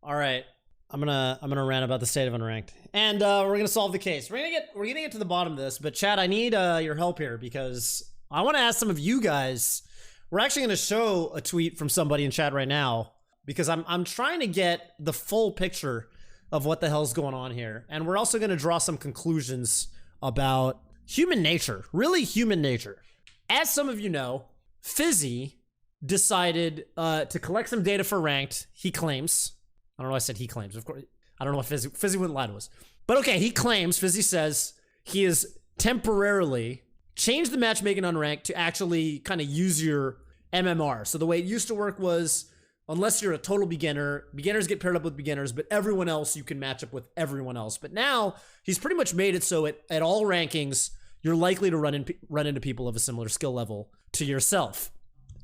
All right. I'm gonna rant about the state of unranked, and we're gonna solve the case. We're gonna get to the bottom of this, but Chad, I need your help here because I want to ask some of you guys. We're actually gonna show a tweet from somebody in chat right now because I'm trying to get the full picture of what the hell's going on here, and we're also gonna draw some conclusions about human nature, really human nature. As some of you know, Fizzy decided to collect some data for ranked. He claims. I don't know why I said he claims. Of course, I don't know what Fizzy wouldn't lie to us. But okay, he claims, Fizzy says, he has temporarily changed the matchmaking on ranked to actually kind of use your MMR. So the way it used to work was, unless you're a total beginner, beginners get paired up with beginners, but everyone else, you can match up with everyone else. But now, he's pretty much made it so at all rankings, you're likely to run into people of a similar skill level to yourself.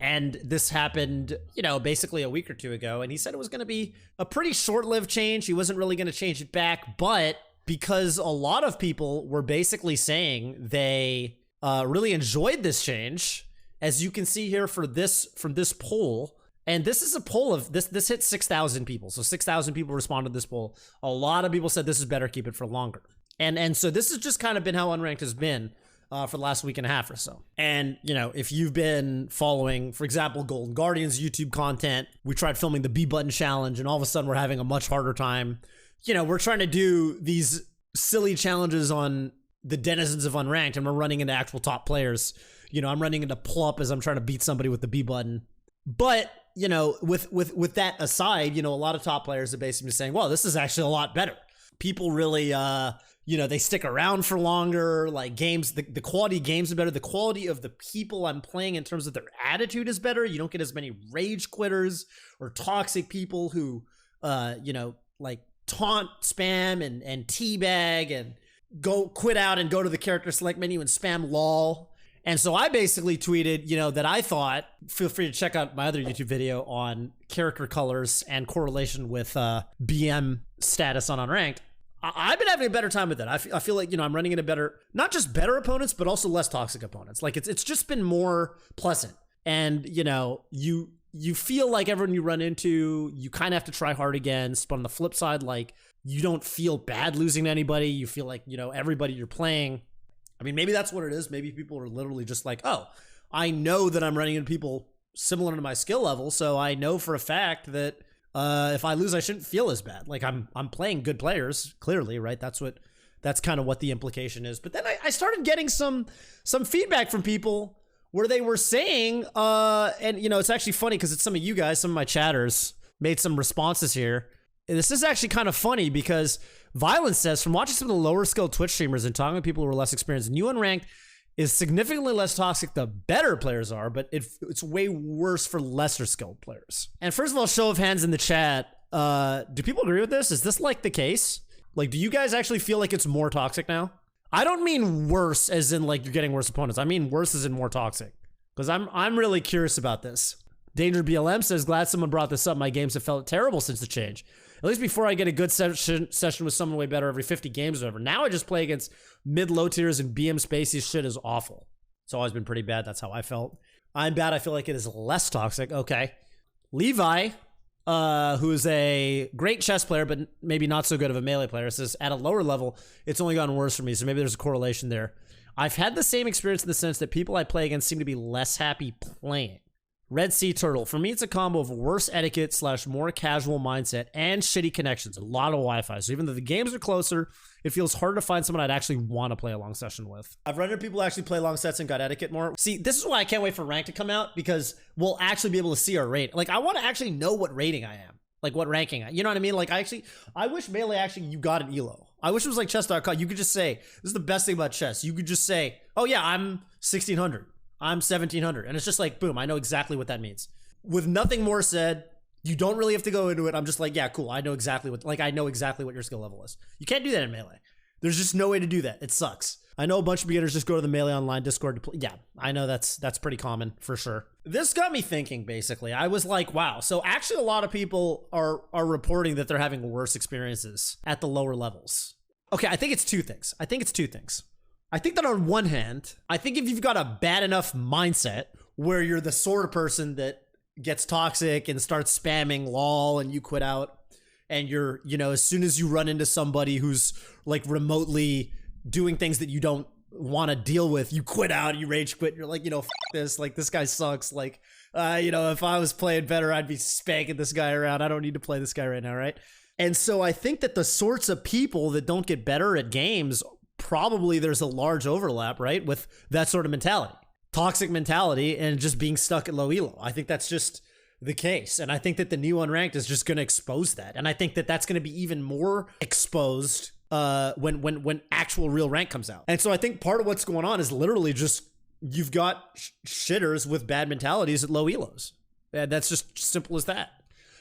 And this happened, you know, basically a week or two ago. And he said it was going to be a pretty short-lived change. He wasn't really going to change it back. But because a lot of people were basically saying they really enjoyed this change, as you can see here from this poll, and this is a poll of this hit 6,000 people. So 6,000 people responded to this poll. A lot of people said this is better, keep it for longer. And so this has just kind of been how unranked has been for the last week and a half or so. And, you know, if you've been following, for example, Golden Guardian's YouTube content, we tried filming the B button challenge and all of a sudden we're having a much harder time. You know, we're trying to do these silly challenges on the denizens of unranked and we're running into actual top players. You know, I'm running into Plup as I'm trying to beat somebody with the B button. But, you know, with that aside, you know, a lot of top players are basically saying, well, this is actually a lot better. People really, you know, they stick around for longer, like games, the quality of games are better. The quality of the people I'm playing in terms of their attitude is better. You don't get as many rage quitters or toxic people who, you know, like taunt, spam, and teabag and go quit out and go to the character select menu and spam lol. And so I basically tweeted, you know, that I thought, feel free to check out my other YouTube video on character colors and correlation with BM status on unranked. I've been having a better time with it. I feel like, you know, I'm running into better, not just better opponents, but also less toxic opponents. Like it's just been more pleasant. And, you know, you feel like everyone you run into, you kind of have to try hard against. But on the flip side, like you don't feel bad losing to anybody. You feel like, you know, everybody you're playing. I mean, maybe that's what it is. Maybe people are literally just like, oh, I know that I'm running into people similar to my skill level. So I know for a fact that if I lose, I shouldn't feel as bad. Like I'm playing good players, clearly, right? That's kind of what the implication is. But then I started getting some feedback from people where they were saying, and you know, it's actually funny because it's some of you guys, some of my chatters made some responses here. And this is actually kind of funny because Violence says, from watching some of the lower skilled Twitch streamers and talking to people who are less experienced, new unranked is significantly less toxic the better players are, but it's way worse for lesser skilled players. And first of all, show of hands in the chat. Do people agree with this? Is this like the case? Like, do you guys actually feel like it's more toxic now? I don't mean worse as in like you're getting worse opponents. I mean worse as in more toxic. Because I'm really curious about this. Danger BLM says, glad someone brought this up. My games have felt terrible since the change. At least before I get a good session with someone way better every 50 games or whatever. Now I just play against mid-low tiers and BM Spacey shit is awful. It's always been pretty bad. That's how I felt. I'm bad. I feel like it is less toxic. Okay. Levi, who is a great chess player, but maybe not so good of a melee player, says at a lower level, it's only gotten worse for me. So maybe there's a correlation there. I've had the same experience in the sense that people I play against seem to be less happy playing. Red Sea Turtle. For me, it's a combo of worse etiquette / more casual mindset and shitty connections. A lot of Wi-Fi. So even though the games are closer, it feels hard to find someone I'd actually want to play a long session with. I've run into people who actually play long sets and got etiquette more. See, this is why I can't wait for rank to come out because we'll actually be able to see our rate. Like, I want to actually know what rating I am. Like, what ranking I, you know what I mean? Like, I wish Melee actually, you got an elo. I wish it was like chess.com. You could just say, this is the best thing about chess. You could just say, oh yeah, I'm 1600. I'm 1700. And it's just like, boom, I know exactly what that means. With nothing more said, you don't really have to go into it. I'm just like, yeah, cool. I know exactly what your skill level is. You can't do that in Melee. There's just no way to do that. It sucks. I know a bunch of beginners just go to the Melee Online Discord to play. Yeah, I know that's pretty common for sure. This got me thinking, basically. I was like, wow. So actually a lot of people are reporting that they're having worse experiences at the lower levels. Okay, I think it's two things. I think that on one hand, I think if you've got a bad enough mindset where you're the sort of person that gets toxic and starts spamming lol and you quit out, and you're, you know, as soon as you run into somebody who's like remotely doing things that you don't want to deal with, you quit out, you rage quit. You're like, you know, f this, like this guy sucks. Like, you know, if I was playing better, I'd be spanking this guy around. I don't need to play this guy right now, right? And so I think that the sorts of people that don't get better at games, probably there's a large overlap, right, with that sort of mentality, toxic mentality, and just being stuck at low elo. I think that's just the case. And I think that the new unranked is just going to expose that. And I think that that's going to be even more exposed when actual real rank comes out. And so I think part of what's going on is literally just you've got shitters with bad mentalities at low elos. And that's just simple as that.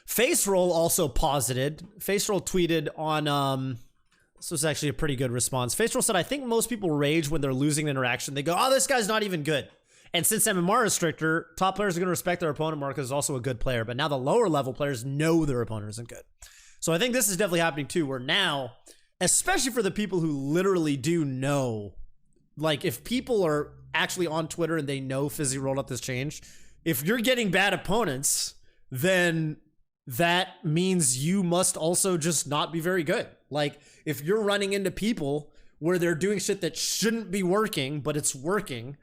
FaceRoll also posited. FaceRoll tweeted on, this was actually a pretty good response. FaceRoll said, I think most people rage when they're losing an interaction. They go, oh, this guy's not even good. And since MMR is stricter, top players are going to respect their opponent more because he's also a good player. But now the lower level players know their opponent isn't good. So I think this is definitely happening too, where now, especially for the people who literally do know, like if people are actually on Twitter and they know Fizzy rolled out this change, if you're getting bad opponents, then that means you must also just not be very good. Like if you're running into people where they're doing shit that shouldn't be working, but it's working,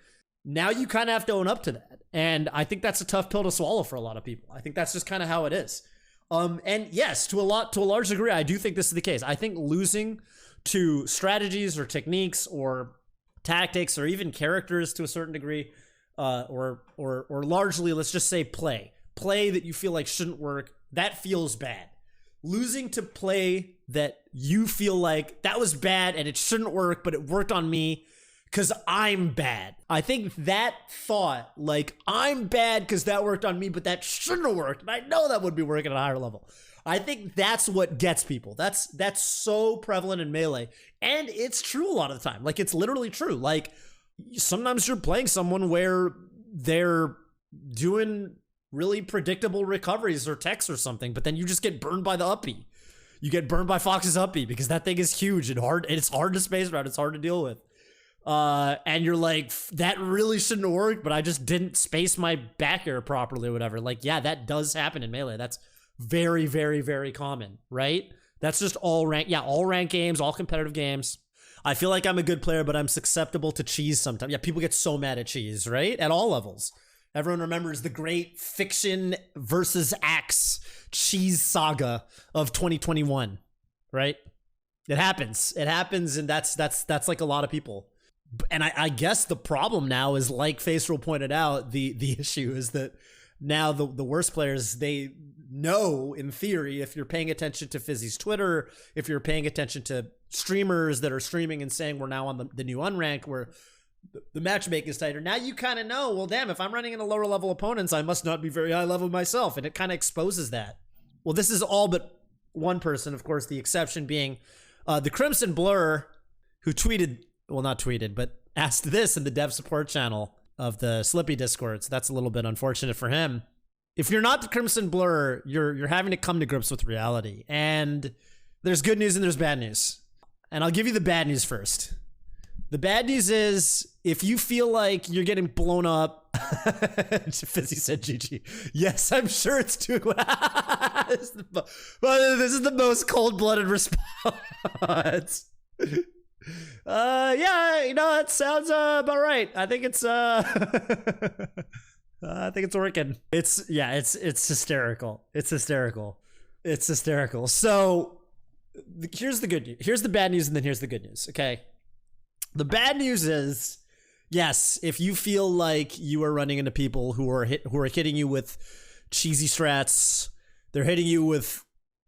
now you kind of have to own up to that. And I think that's a tough pill to swallow for a lot of people. I think that's just kind of how it is. And yes, to a large degree, I do think this is the case. I think losing to strategies or techniques or tactics or even characters to a certain degree, or largely, let's just say play that you feel like shouldn't work, that feels bad. Losing to play that you feel like that was bad and it shouldn't work, but it worked on me because I'm bad. I think that thought, like, I'm bad because that worked on me, but that shouldn't have worked, and I know that would be working at a higher level. I think that's what gets people. That's so prevalent in Melee, and it's true a lot of the time. Like, it's literally true. Like, sometimes you're playing someone where they're doing really predictable recoveries or techs or something, but then you just get burned by the uppy. You get burned by Fox's uppy because that thing is huge and hard, and it's hard to space around. It's hard to deal with. And you're like, that really shouldn't have worked, but I just didn't space my back air properly or whatever. Like, yeah, that does happen in Melee. That's very, very, very common, right? That's just all rank. Yeah, all rank games, all competitive games. I feel like I'm a good player, but I'm susceptible to cheese sometimes. Yeah, people get so mad at cheese, right? At all levels. Everyone remembers the great Fiction versus Axe cheese saga of 2021, right? It happens. It happens, and that's like a lot of people. And I guess the problem now is, like FaceRoll pointed out, the issue is that now the worst players, they know, in theory, if you're paying attention to Fizzy's Twitter, if you're paying attention to streamers that are streaming and saying we're now on the new unranked, where the matchmaking is tighter, now you kind of know, well, damn, if I'm running into lower level opponents, I must not be very high level myself. And it kind of exposes that. Well, this is all but one person, of course, the exception being the Crimson Blur, who tweeted, well, not tweeted, but asked this in the dev support channel of the Slippi Discord. So that's a little bit unfortunate for him. If you're not the Crimson Blur, you're having to come to grips with reality. And there's good news and there's bad news. And I'll give you the bad news first. The bad news is, if you feel like you're getting blown up, Fizzy said GG. Yes, I'm sure it's too. This is the most cold-blooded response. Yeah, you know, that sounds about right. I think it's I think it's working. It's hysterical. It's hysterical. It's hysterical. So here's the good news. Here's the bad news, and then here's the good news. Okay. The bad news is, yes, if you feel like you are running into people who are hitting you with cheesy strats, they're hitting you with,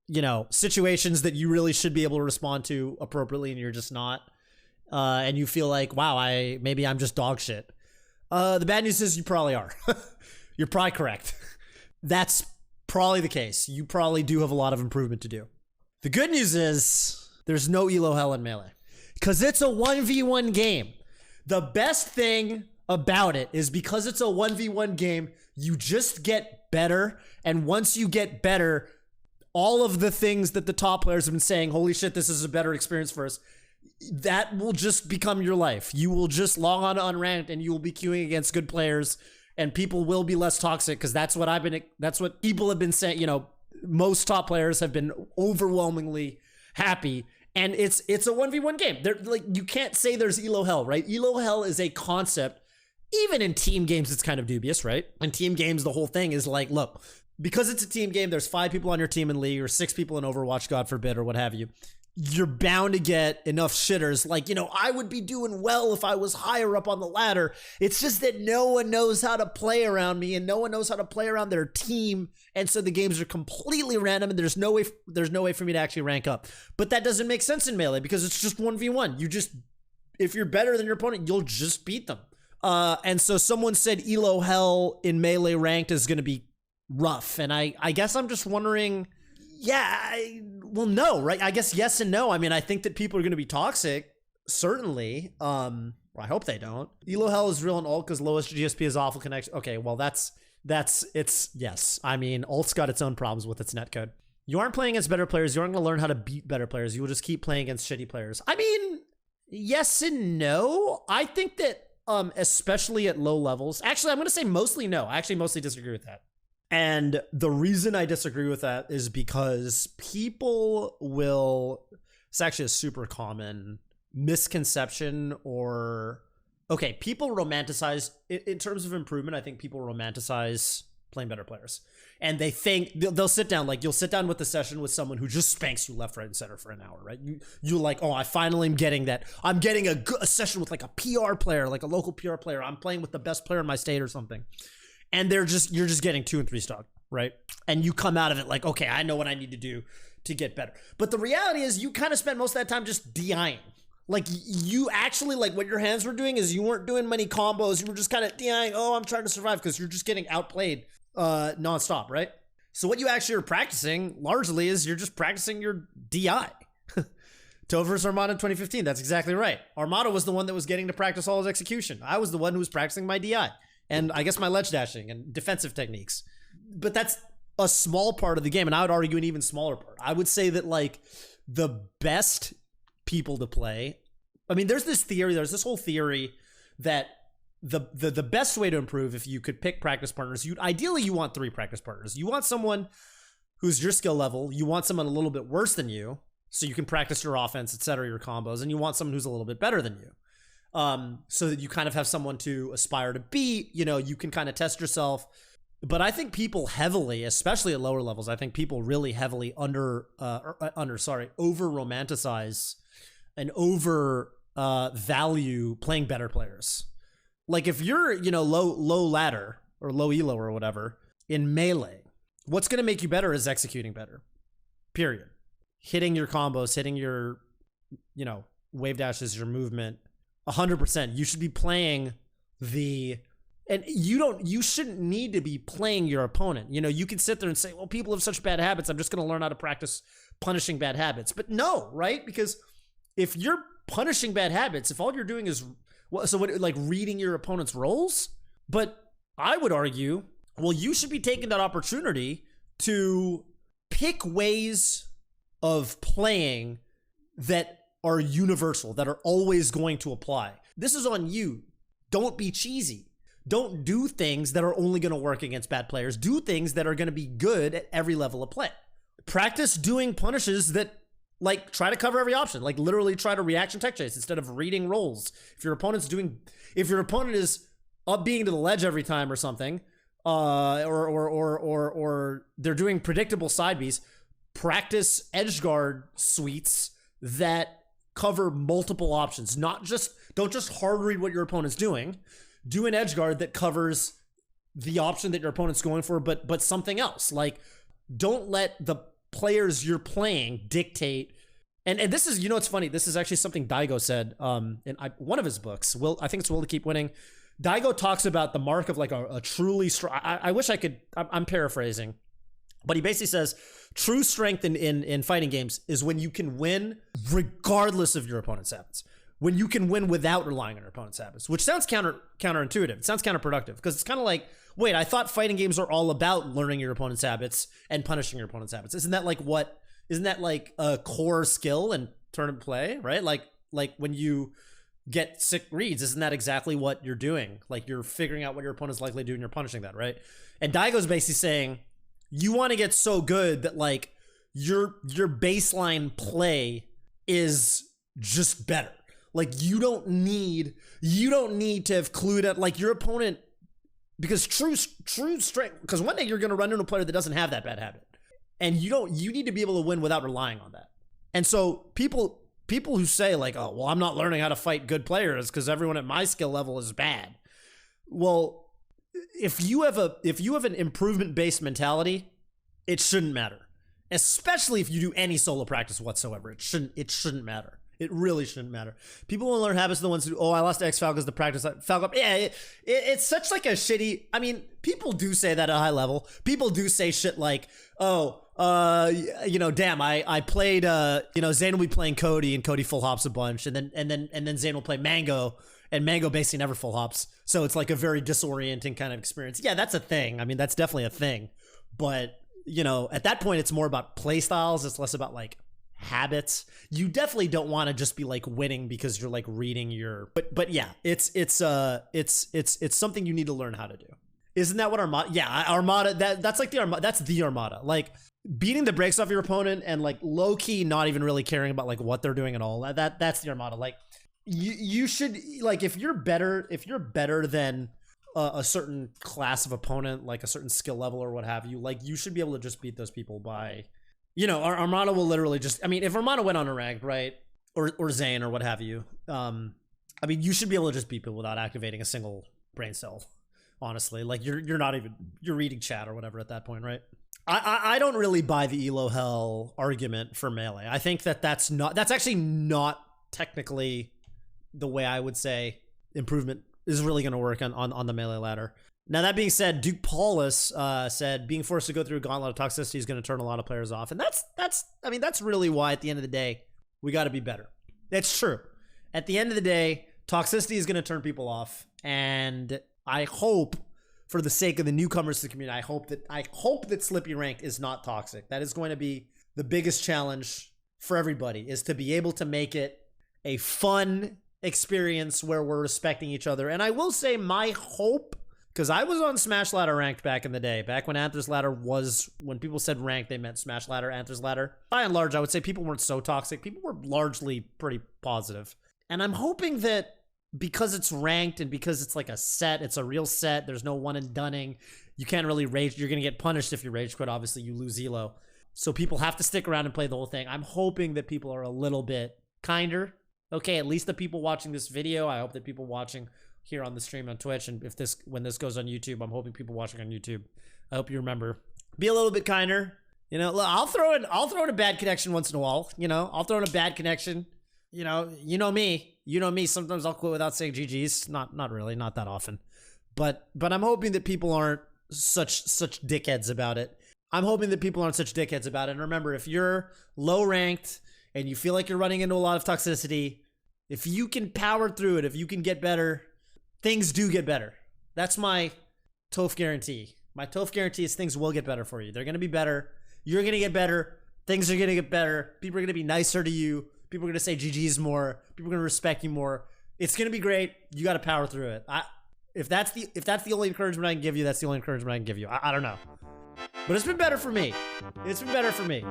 you know, situations that you really should be able to respond to appropriately, and you're just not, and you feel like, wow, maybe I'm just dog shit. The bad news is you probably are. You're probably correct. That's probably the case. You probably do have a lot of improvement to do. The good news is there's no elo hell in Melee, because it's a 1v1 game. The best thing about it is, because it's a 1v1 game, you just get better, and once you get better, all of the things that the top players have been saying, holy shit, this is a better experience for us, that will just become your life. You will just log on to Unranked and you will be queuing against good players, and people will be less toxic, because that's what people have been saying, you know, most top players have been overwhelmingly happy. And it's a 1v1 game. They're like, you can't say there's elo hell, right? Elo hell is a concept. Even in team games, it's kind of dubious, right? In team games, the whole thing is like, look, because it's a team game, there's 5 people on your team in League or 6 people in Overwatch, God forbid, or what have you. You're bound to get enough shitters. Like, I would be doing well if I was higher up on the ladder. It's just that no one knows how to play around me and no one knows how to play around their team. And so the games are completely random and there's no way for me to actually rank up. But that doesn't make sense in Melee because it's just 1v1. If you're better than your opponent, you'll just beat them. And so someone said elo hell in Melee ranked is going to be rough. And I guess I'm just wondering, well, no, right? I guess yes and no. I mean, I think that people are going to be toxic, certainly. Well, I hope they don't. Elo hell is real in ult because lowest GSP is awful connection. Okay, well, yes. I mean, ult's got its own problems with its netcode. You aren't playing against better players. You aren't going to learn how to beat better players. You will just keep playing against shitty players. I mean, yes and no. I think that, especially at low levels, actually, I'm going to say mostly no. I actually mostly disagree with that. And the reason I disagree with that is because people will, it's actually a super common misconception people romanticize, in terms of improvement, I think people romanticize playing better players. And they think, they'll sit down, like you'll sit down with the session with someone who just spanks you left, right, and center for an hour, right? You like, oh, I finally am getting that. I'm getting a session with like a PR player, like a local PR player. I'm playing with the best player in my state or something. And you're just getting 2 and 3 stock, right? And you come out of it like, okay, I know what I need to do to get better. But the reality is you kind of spent most of that time just DIing. Like you actually, like what your hands were doing is you weren't doing many combos. You were just kind of DIing, oh, I'm trying to survive because you're just getting outplayed nonstop, right? So what you actually are practicing largely is you're just practicing your DI. Tove versus Armada in 2015, that's exactly right. Armada was the one that was getting to practice all his execution. I was the one who was practicing my DI. And I guess my ledge dashing and defensive techniques. But that's a small part of the game. And I would argue an even smaller part. I would say that like the best people to play, I mean, there's this whole theory that the best way to improve, if you could pick practice partners, ideally you want 3 practice partners. You want someone who's your skill level. You want someone a little bit worse than you, so you can practice your offense, etc., your combos. And you want someone who's a little bit better than you. So that you kind of have someone to aspire to beat, you can kind of test yourself. But I think people heavily, especially at lower levels, I think people really heavily over romanticize and over value playing better players. Like if you're, low ladder or low elo or whatever in Melee, what's going to make you better is executing better, period. Hitting your combos, hitting your, wave dashes, your movement, 100%. You should be playing and you shouldn't need to be playing your opponent. You can sit there and say, well, people have such bad habits. I'm just going to learn how to practice punishing bad habits. But no, right? Because if you're punishing bad habits, if all you're doing is, reading your opponent's roles? But I would argue, well, you should be taking that opportunity to pick ways of playing that are universal, that are always going to apply. This is on you. Don't be cheesy. Don't do things that are only going to work against bad players. Do things that are going to be good at every level of play. Practice doing punishes that, try to cover every option. Literally try to reaction tech chase instead of reading rolls. If your opponent is up being to the ledge every time or something, or they're doing predictable side Bs, practice edge guard suites that cover multiple options. Don't just hard read what your opponent's doing. Do an edge guard that covers the option that your opponent's going for, but something else. Don't let the players you're playing dictate. And this is, it's funny. This is actually something Daigo said in one of his books. I think it's Will to Keep Winning. Daigo talks about the mark of a truly strong. I wish I could. I'm paraphrasing, but he basically says true strength in fighting games is when you can win regardless of your opponent's habits. When you can win without relying on your opponent's habits, which sounds counterintuitive. It sounds counterproductive because it's kind of like, wait, I thought fighting games are all about learning your opponent's habits and punishing your opponent's habits. Isn't that a core skill in tournament play, right? Like when you get sick reads, isn't that exactly what you're doing? You're figuring out what your opponent's likely to do and you're punishing that, right? And Daigo's basically saying, you want to get so good that like your baseline play is just better. Like you don't need to have clued out like your opponent, because true strength, because one day you're going to run into a player that doesn't have that bad habit, and you need to be able to win without relying on that. And so people who say like, oh well, I'm not learning how to fight good players because everyone at my skill level is bad. Well, if you have an improvement based mentality, it shouldn't matter. Especially if you do any solo practice whatsoever. It shouldn't matter. It really shouldn't matter. People will learn habits are the ones who, oh, I lost to X Falcons to practice Falcon. Yeah, it's such like a shitty, I mean, people do say that at a high level. People do say shit like, oh, you know, damn, I played, you know, Zane will be playing Cody and Cody full hops a bunch, and then Zane will play Mango, and Mango basically never full hops. So it's like a very disorienting kind of experience. Yeah, that's a thing. I mean, that's definitely a thing. But, you know, at that point, it's more about play styles. It's less about like habits. You definitely don't want to just be like winning because you're like reading your, but yeah, it's something you need to learn how to do. Isn't that what Armada? Yeah, Armada, that's like the Armada, that's the Armada. Like beating the brakes off your opponent and like low key not even really caring about like what they're doing at all. That's the Armada. Like you should, like if you're better than a certain class of opponent, like a certain skill level or what have you, like you should be able to just beat those people by, you know, Armada will literally just, I mean, if Armada went on a rank, right, or Zane or what have you, I mean, you should be able to just beat people without activating a single brain cell, honestly. Like you're not even, you're reading chat or whatever at that point, right? I don't really buy the Elo Hell argument for Melee. I think that's actually not technically the way I would say improvement is really going to work on the Melee ladder. Now, that being said, Duke Paulus said being forced to go through a gauntlet of toxicity is going to turn a lot of players off. And that's really why at the end of the day, we got to be better. That's true. At the end of the day, toxicity is going to turn people off. And I hope, for the sake of the newcomers to the community, I hope that Slippi ranked is not toxic. That is going to be the biggest challenge for everybody, is to be able to make it a fun experience where we're respecting each other. And I will say my hope, because I was on Smash Ladder ranked back in the day, back when Anthers Ladder was, when people said ranked, they meant Smash Ladder, Anthers Ladder. By and large, I would say people weren't so toxic. People were largely pretty positive. And I'm hoping that because it's ranked and because it's like a set, it's a real set, there's no one and dunning, you can't really rage, you're going to get punished if you rage quit, obviously you lose elo. So people have to stick around and play the whole thing. I'm hoping that people are a little bit kinder. Okay, at least the people watching this video, I hope that people watching here on the stream on Twitch, and when this goes on YouTube, I'm hoping people watching on YouTube, I hope you remember, be a little bit kinder. You know, I'll throw in a bad connection once in a while. You know, I'll throw in a bad connection. You know me. Sometimes I'll quit without saying GGs. Not really, not that often. But I'm hoping that people aren't such dickheads about it. I'm hoping that people aren't such dickheads about it. And remember, if you're low ranked and you feel like you're running into a lot of toxicity, if you can power through it, if you can get better, things do get better. That's my TOEF guarantee. My TOEF guarantee is things will get better for you. They're going to be better. You're going to get better. Things are going to get better. People are going to be nicer to you. People are going to say GGs more. People are going to respect you more. It's going to be great. You got to power through it. If that's the only encouragement I can give you, that's the only encouragement I can give you. I don't know. But it's been better for me. It's been better for me.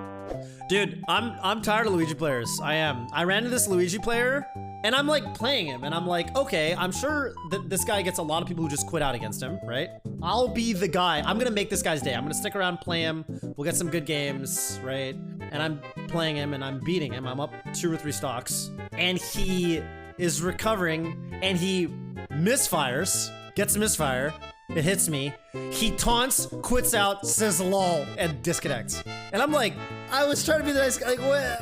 Dude, I'm tired of Luigi players. I am. I ran into this Luigi player, and I'm like playing him, and I'm like, okay, I'm sure that this guy gets a lot of people who just quit out against him, right? I'll be the guy. I'm gonna make this guy's day. I'm gonna stick around, play him. We'll get some good games, right? And I'm playing him, and I'm beating him. I'm up 2 or 3 stocks, and he is recovering, and he misfires, gets a misfire. It hits me. He taunts, quits out, says lol, and disconnects. And I'm like, I was trying to be the nice guy. Like, what?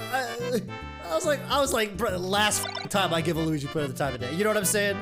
I was like, bro, last time I give a Luigi player the time of day. You know what I'm saying?